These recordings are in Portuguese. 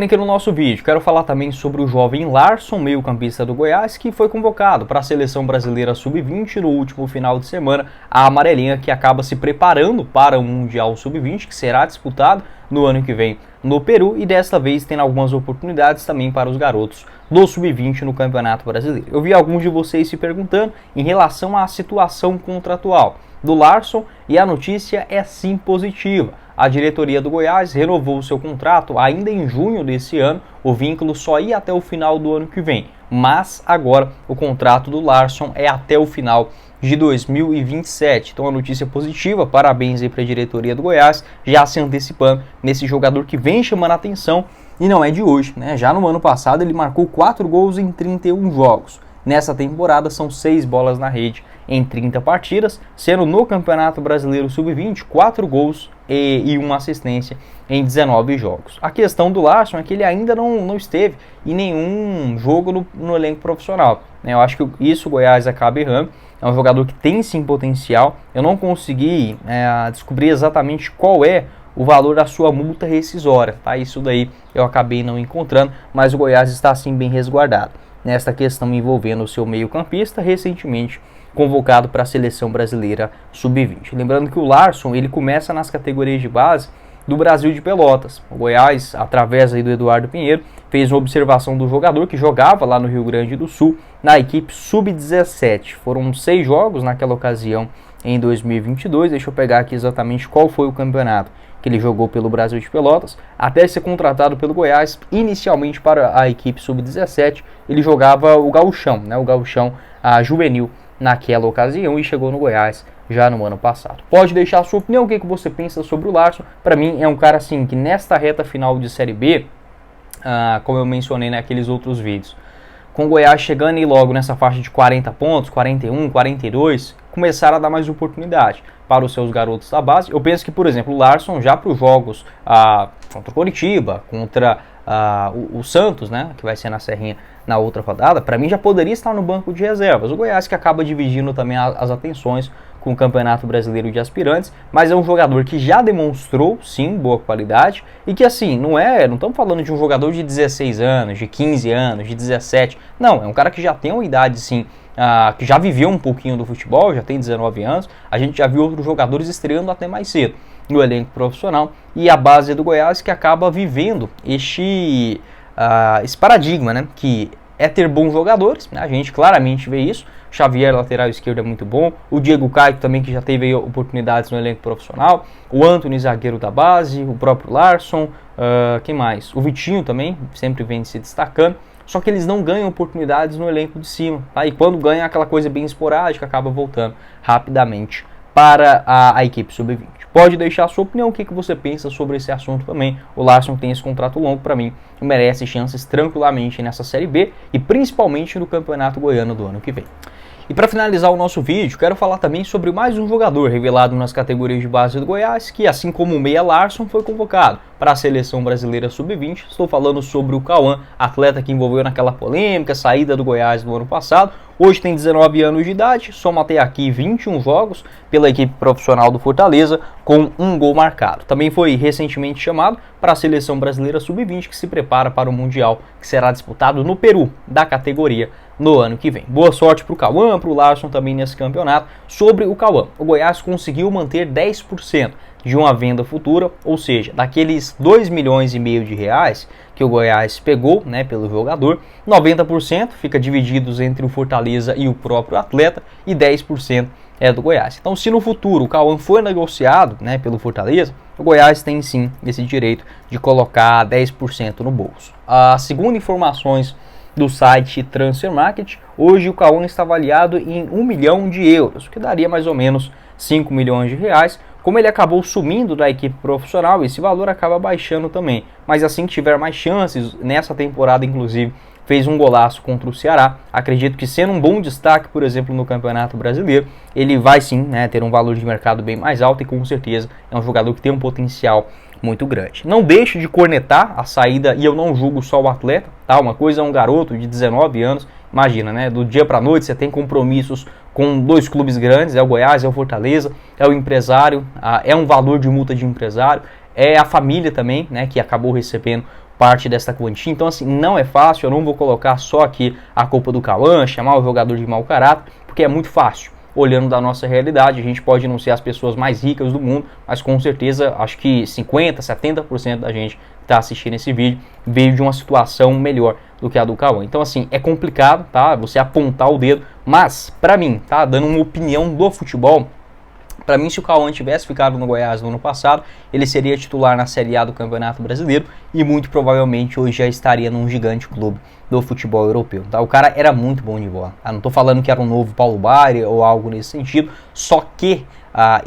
Aqui no nosso vídeo, quero falar também sobre o jovem Larson, meio-campista do Goiás, que foi convocado para a Seleção Brasileira Sub-20 no último final de semana. A amarelinha que acaba se preparando para o Mundial Sub-20, que será disputado no ano que vem no Peru, e desta vez tendo algumas oportunidades também para os garotos do Sub-20 no Campeonato Brasileiro. Eu vi alguns de vocês se perguntando em relação à situação contratual do Larson, e a notícia é sim positiva. A diretoria do Goiás renovou o seu contrato ainda em junho desse ano. O vínculo só ia até o final do ano que vem, mas agora o contrato do Larson é até o final de 2027. Então a notícia positiva, parabéns aí para a diretoria do Goiás, já se antecipando nesse jogador que vem chamando a atenção, e não é de hoje, né? Já no ano passado ele marcou 4 gols em 31 jogos. Nessa temporada são 6 bolas na rede em 30 partidas, sendo no Campeonato Brasileiro Sub-20 4 gols e 1 assistência em 19 jogos. A questão do Larson é que ele ainda não esteve em nenhum jogo no elenco profissional, né? Eu acho que isso o Goiás acaba errando. É um jogador que tem sim potencial. Eu não consegui descobrir exatamente qual é o valor da sua multa rescisória, tá? Isso daí eu acabei não encontrando, mas o Goiás está sim bem resguardado nesta questão envolvendo o seu meio-campista, recentemente convocado para a Seleção Brasileira Sub-20. Lembrando que o Larson ele começa nas categorias de base do Brasil de Pelotas. O Goiás, através aí do Eduardo Pinheiro, fez uma observação do jogador que jogava lá no Rio Grande do Sul na equipe Sub-17. Foram 6 jogos naquela ocasião em 2022. Deixa eu pegar aqui exatamente qual foi o campeonato que ele jogou pelo Brasil de Pelotas, até ser contratado pelo Goiás. Inicialmente para a equipe Sub-17, ele jogava o gauchão, né, o gauchão juvenil naquela ocasião, e chegou no Goiás já no ano passado. Pode deixar a sua opinião, o que você pensa sobre o Larson. Para mim é um cara assim que nesta reta final de Série B, como eu mencionei naqueles outros vídeos, com o Goiás chegando aí logo nessa faixa de 40 pontos, 41, 42, começaram a dar mais oportunidade para os seus garotos da base. Eu penso que, por exemplo, o Larson já para os jogos contra o Coritiba, contra o Santos, né, que vai ser na Serrinha na outra rodada, para mim já poderia estar no banco de reservas. O Goiás que acaba dividindo também as atenções com o Campeonato Brasileiro de Aspirantes, mas é um jogador que já demonstrou, sim, boa qualidade, e que assim, não estamos falando de um jogador de 16 anos, de 15 anos, de 17, não, é um cara que já tem uma idade, sim, que já viveu um pouquinho do futebol, já tem 19 anos, a gente já viu outros jogadores estreando até mais cedo no elenco profissional, e a base do Goiás que acaba vivendo esse paradigma, né, que é ter bons jogadores, né? A gente claramente vê isso. Xavier, lateral esquerdo, é muito bom. O Diego Caio também, que já teve oportunidades no elenco profissional. O Antony, zagueiro da base. O próprio Larson. Quem mais? O Vitinho também, sempre vem se destacando. Só que eles não ganham oportunidades no elenco de cima, tá? E quando ganha aquela coisa bem esporádica, acaba voltando rapidamente para a equipe Sub-20. Pode deixar a sua opinião, o que você pensa sobre esse assunto também. O Larson tem esse contrato longo, para mim, e merece chances tranquilamente nessa Série B e principalmente no Campeonato Goiano do ano que vem. E para finalizar o nosso vídeo, quero falar também sobre mais um jogador revelado nas categorias de base do Goiás, que assim como o meia Larson foi convocado para a Seleção Brasileira Sub-20. Estou falando sobre o Cauã, atleta que envolveu naquela polêmica saída do Goiás no ano passado. Hoje tem 19 anos de idade, soma até aqui 21 jogos pela equipe profissional do Fortaleza, com 1 gol marcado. Também foi recentemente chamado para a Seleção Brasileira Sub-20, que se prepara para o Mundial, que será disputado no Peru, da categoria, no ano que vem. Boa sorte para o Cauã, para o Larson também nesse campeonato. Sobre o Cauã, o Goiás conseguiu manter 10% de uma venda futura, ou seja, daqueles 2,5 milhões de reais que o Goiás pegou, né, pelo jogador, 90% fica divididos entre o Fortaleza e o próprio atleta, e 10% é do Goiás. Então, se no futuro o Cauã for negociado, né, pelo Fortaleza, o Goiás tem sim esse direito de colocar 10% no bolso. Segundo informações do site Transfer Market, hoje o Cauã está avaliado em 1 milhão de euros, o que daria mais ou menos 5 milhões de reais. Como ele acabou sumindo da equipe profissional, esse valor acaba baixando também. Mas assim que tiver mais chances, nessa temporada inclusive, fez um golaço contra o Ceará. Acredito que sendo um bom destaque, por exemplo, no Campeonato Brasileiro, ele vai sim, né, ter um valor de mercado bem mais alto, e com certeza é um jogador que tem um potencial muito grande. Não deixe de cornetar a saída, e eu não julgo só o atleta, tá? Uma coisa é um garoto de 19 anos, imagina, né? Do dia para noite você tem compromissos com 2 clubes grandes, é o Goiás, é o Fortaleza, é o empresário, é um valor de multa de empresário, é a família também, né, que acabou recebendo parte dessa quantia. Então, assim, não é fácil. Eu não vou colocar só aqui a culpa do Cauã, chamar o jogador de mau caráter, porque é muito fácil. Olhando da nossa realidade, a gente pode não ser as pessoas mais ricas do mundo, mas com certeza, acho que 50%, 70% da gente que está assistindo esse vídeo veio de uma situação melhor do que a do Cauã. Então, assim, é complicado, tá? Você apontar o dedo, mas, pra mim, tá? Dando uma opinião do futebol, para mim, se o Cauã tivesse ficado no Goiás no ano passado, ele seria titular na Série A do Campeonato Brasileiro e muito provavelmente hoje já estaria num gigante clube do futebol europeu. Tá? O cara era muito bom de bola. Não estou falando que era um novo Paulo Baier ou algo nesse sentido, só que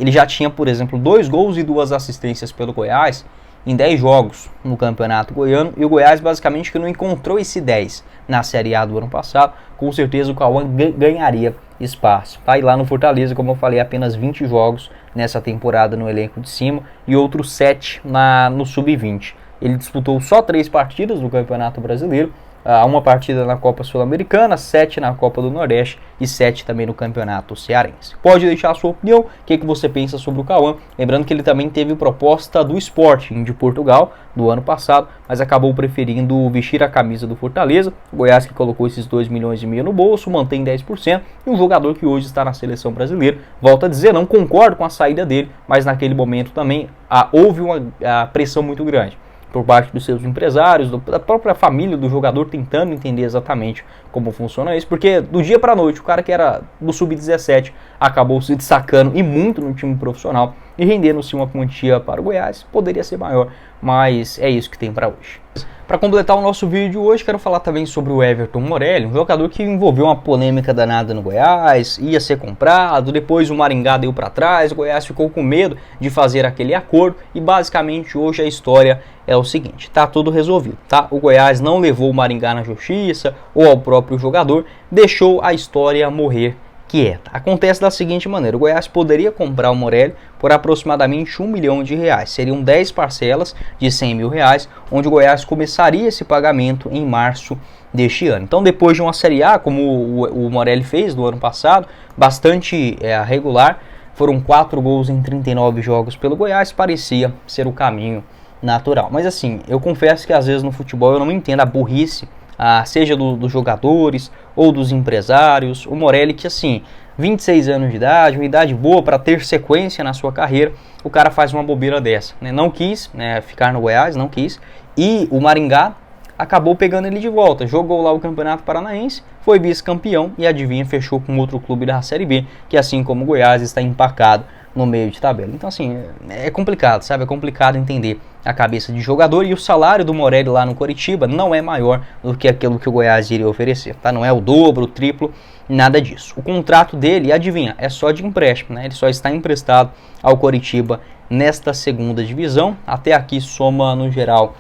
ele já tinha, por exemplo, 2 gols e 2 assistências pelo Goiás em 10 jogos no Campeonato Goiano, e o Goiás basicamente que não encontrou esse 10 na Série A do ano passado. Com certeza o Cauã ganharia espaço. Tá? E lá no Fortaleza, como eu falei, apenas 20 jogos nessa temporada no elenco de cima e outros 7 no Sub-20. Ele disputou só 3 partidas no Campeonato Brasileiro, uma partida na Copa Sul-Americana, 7 na Copa do Nordeste e 7 também no Campeonato Cearense. Pode deixar a sua opinião, o que você pensa sobre o Cauã. Lembrando que ele também teve proposta do Sporting de Portugal do ano passado, mas acabou preferindo vestir a camisa do Fortaleza. O Goiás que colocou esses 2,5 milhões no bolso, mantém 10%, e um jogador que hoje está na seleção brasileira. Volto a dizer, não concordo com a saída dele, mas naquele momento também houve uma pressão muito grande por parte dos seus empresários, da própria família do jogador, tentando entender exatamente como funciona isso, porque do dia para a noite o cara que era do Sub-17 acabou se destacando e muito no time profissional e rendendo-se uma quantia para o Goiás. Poderia ser maior, mas é isso que tem para hoje. Para completar o nosso vídeo hoje, quero falar também sobre o Everton Morelli, um jogador que envolveu uma polêmica danada no Goiás, ia ser comprado, depois o Maringá deu para trás, o Goiás ficou com medo de fazer aquele acordo e basicamente hoje a história é o seguinte, tá tudo resolvido, tá? O Goiás não levou o Maringá na justiça ou ao próprio jogador, deixou a história morrer quieta. Acontece da seguinte maneira, o Goiás poderia comprar o Morelli por aproximadamente R$1 milhão, seriam 10 parcelas de R$100 mil, onde o Goiás começaria esse pagamento em março deste ano. Então depois de uma Série A, como o Morelli fez no ano passado, bastante regular, foram 4 gols em 39 jogos pelo Goiás, parecia ser o caminho natural. Mas assim, eu confesso que às vezes no futebol eu não entendo a burrice, seja dos jogadores ou dos empresários. O Morelli que assim, 26 anos de idade, uma idade boa para ter sequência na sua carreira, o cara faz uma bobeira dessa, né? Não quis ficar no Goiás, não quis, e o Maringá acabou pegando ele de volta, jogou lá o Campeonato Paranaense, foi vice-campeão e adivinha, fechou com outro clube da Série B, que assim como o Goiás está empacado no meio de tabela. Então assim, é complicado, sabe? É complicado entender a cabeça de jogador, e o salário do Morelli lá no Coritiba não é maior do que aquilo que o Goiás iria oferecer, tá? Não é o dobro, o triplo, nada disso. O contrato dele, adivinha, é só de empréstimo, né? Ele só está emprestado ao Coritiba nesta segunda divisão. Até aqui soma no geral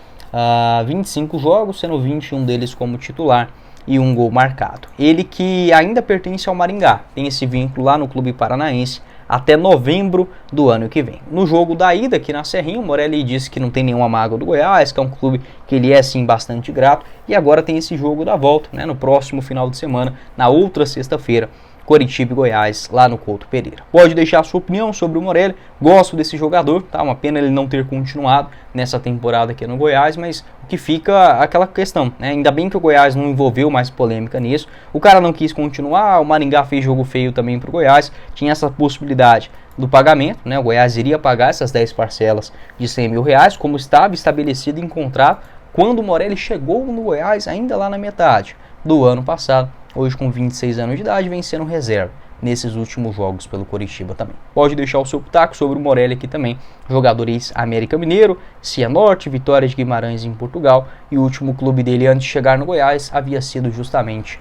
25 jogos, sendo 21 deles como titular e 1 gol marcado. Ele que ainda pertence ao Maringá, tem esse vínculo lá no clube paranaense até novembro do ano que vem. No jogo da ida aqui na Serrinha, o Morelli disse que não tem nenhuma mágoa do Goiás, que é um clube que ele é sim bastante grato, e agora tem esse jogo da volta, né, no próximo final de semana, na outra sexta-feira, Coritiba e Goiás, lá no Couto Pereira. Pode deixar a sua opinião sobre o Morelli, gosto desse jogador, tá? Uma pena ele não ter continuado nessa temporada aqui no Goiás, mas o que fica aquela questão, né? Ainda bem que o Goiás não envolveu mais polêmica nisso, o cara não quis continuar, o Maringá fez jogo feio também para o Goiás, tinha essa possibilidade do pagamento, né? O Goiás iria pagar essas 10 parcelas de R$100 mil, como estava estabelecido em contrato quando o Morelli chegou no Goiás, ainda lá na metade do ano passado. Hoje com 26 anos de idade, vem sendo reserva nesses últimos jogos pelo Coritiba também. Pode deixar o seu pitaco sobre o Morelli aqui também, jogador ex-América Mineiro, Cianorte, Vitória de Guimarães em Portugal, e o último clube dele antes de chegar no Goiás havia sido justamente